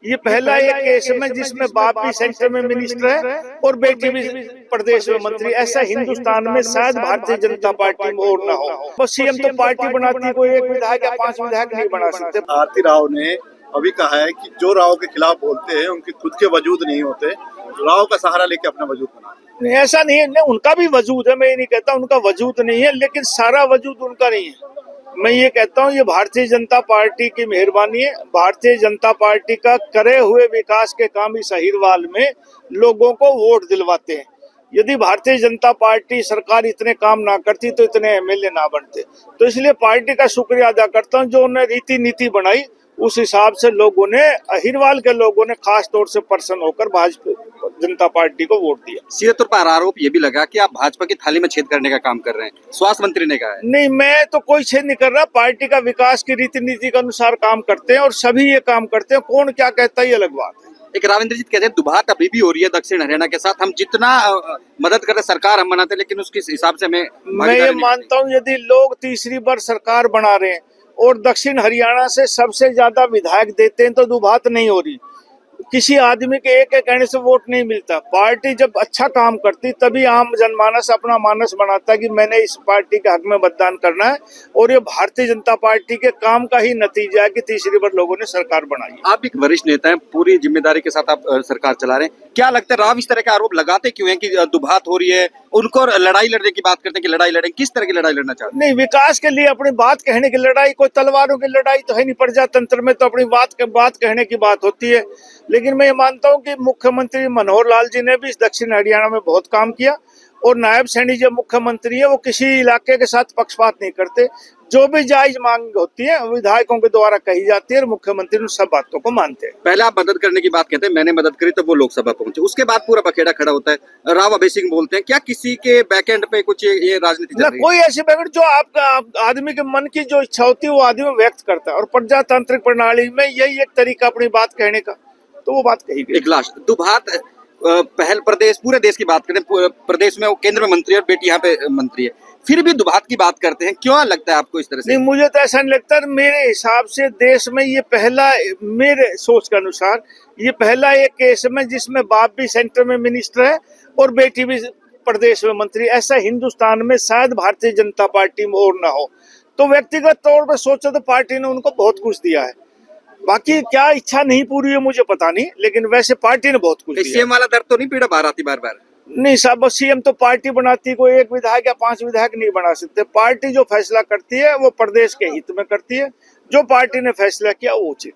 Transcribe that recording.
ये पहला एक केस है जिसमें बाप भी सेंटर में मिनिस्टर है और बेटी भी प्रदेश में मंत्री। ऐसा हिंदुस्तान में शायद भारतीय जनता पार्टी में और ना हो। बस सीएम तो पार्टी बनाती, कोई एक विधायक या 5 विधायक नहीं बना सकते। आरती राव ने अभी कहा है कि जो राव के खिलाफ बोलते हैं उनके खुद के वजूद नहीं होते, राव का सहारा लेके अपना वजूद बना। नहीं, ऐसा नहीं है, नहीं, उनका भी वजूद है, मैं ये नहीं कहता उनका वजूद नहीं है, लेकिन सारा वजूद उनका नहीं है। मैं ये कहता हूँ ये भारतीय जनता पार्टी की मेहरबानी है। भारतीय जनता पार्टी का करे हुए विकास के काम इस अहिरवाल में लोगों को वोट दिलवाते हैं। यदि भारतीय जनता पार्टी सरकार इतने काम ना करती तो इतने एमएलए ना बनते। तो इसलिए पार्टी का शुक्रिया अदा करता हूँ जो उन्होंने रीति नीति बनाई, उस हिसाब से लोगों ने, अहिरवाल के लोगों ने खास तौर से प्रसन्न होकर भाजपा जनता पार्टी को वोट दिया। सीधे तौर पर आरोप ये भी लगा कि आप भाजपा की थाली में छेद करने का काम कर रहे हैं, स्वास्थ्य मंत्री ने कहा है। नहीं, मैं तो कोई छेद नहीं कर रहा। पार्टी का विकास की रीति नीति के अनुसार काम करते हैं और सभी ये काम करते हैं। कौन क्या कहता है ये अलग बात है। एक राविंद्रजीत कहते हैं दुभात अभी भी हो रही है दक्षिण हरियाणा के साथ, हम जितना मदद कर रहे सरकार हम बनाते, लेकिन उसके हिसाब से हमें मैं ये मानता हूँ यदि लोग तीसरी बार सरकार बना रहे हैं और दक्षिण हरियाणा से सबसे ज्यादा विधायक देते हैं तो दुभात नहीं हो रही। किसी आदमी के एक कहने से वोट नहीं मिलता। पार्टी जब अच्छा काम करती तभी आम जनमानस अपना मानस बनाता है कि मैंने इस पार्टी के हक में मतदान करना है, और ये भारतीय जनता पार्टी के काम का ही नतीजा है कि तीसरी बार लोगों ने सरकार बनाई। आप एक वरिष्ठ नेता हैं, पूरी जिम्मेदारी के साथ आप सरकार चला रहे हैं, क्या लगता है राव इस तरह के आरोप लगाते क्यों हैं कि दुभात हो रही है? उनको लड़ाई लड़ने की बात करते हैं कि लड़ाई लड़ें, किस तरह की लड़ाई लड़ना चाहते हैं? नहीं, विकास के लिए अपनी बात कहने की लड़ाई, कोई तलवारों की लड़ाई तो है नहीं। प्रजातंत्र में तो अपनी बात कहने की बात होती है। लेकिन मैं ये मानता हूँ कि मुख्यमंत्री मनोहर लाल जी ने भी दक्षिण हरियाणा में बहुत काम किया, और नायब सैनी जो मुख्यमंत्री है वो किसी इलाके के साथ पक्षपात नहीं करते। जो भी जायज मांग होती है विधायकों के द्वारा कही जाती है और मुख्यमंत्री उन सब बातों को मानते हैं। पहले आप मदद करने की बात कहते हैं, मैंने मदद करी तब वो लोकसभा पहुंचे, उसके बाद पूरा बखेड़ा खड़ा होता है। राव अभय सिंह बोलते हैं क्या किसी के बैकएंड पे कुछ ये राजनीति चल रही है? कोई ऐसी बैकएंड, जो आपका आदमी के मन की जो इच्छा होती है वो आदमी व्यक्त करता है, और प्रजातांत्रिक प्रणाली में यही एक तरीका अपनी बात कहने का, तो वो बात कही गई। एक लास्ट दुभात पहल प्रदेश, पूरे देश की बात करें, प्रदेश में वो केंद्र में मंत्री और बेटी यहाँ पे मंत्री है, फिर भी दुभात की बात करते हैं, क्यों लगता है आपको इस तरह से? नहीं, मुझे तो ऐसा नहीं लगता। मेरे हिसाब से देश में ये पहला, मेरे सोच के अनुसार ये पहला एक केस है जिसमें बाप भी सेंटर में मिनिस्टर है और बेटी भी प्रदेश में मंत्री। ऐसा हिंदुस्तान में शायद भारतीय जनता पार्टी में और ना हो। तो व्यक्तिगत तौर पर सोचा तो पार्टी ने उनको बहुत कुछ दिया है। बाकी क्या इच्छा नहीं पूरी है मुझे पता नहीं, लेकिन वैसे पार्टी ने बहुत कुछ दिया। सीएम वाला दर्द तो नहीं पीड़ा भारती बार बार? नहीं साहब, सीएम तो पार्टी बनाती, कोई एक विधायक या 5 विधायक नहीं बना सकते। पार्टी जो फैसला करती है वो प्रदेश के हित में करती है। जो पार्टी ने फैसला किया वो उचित।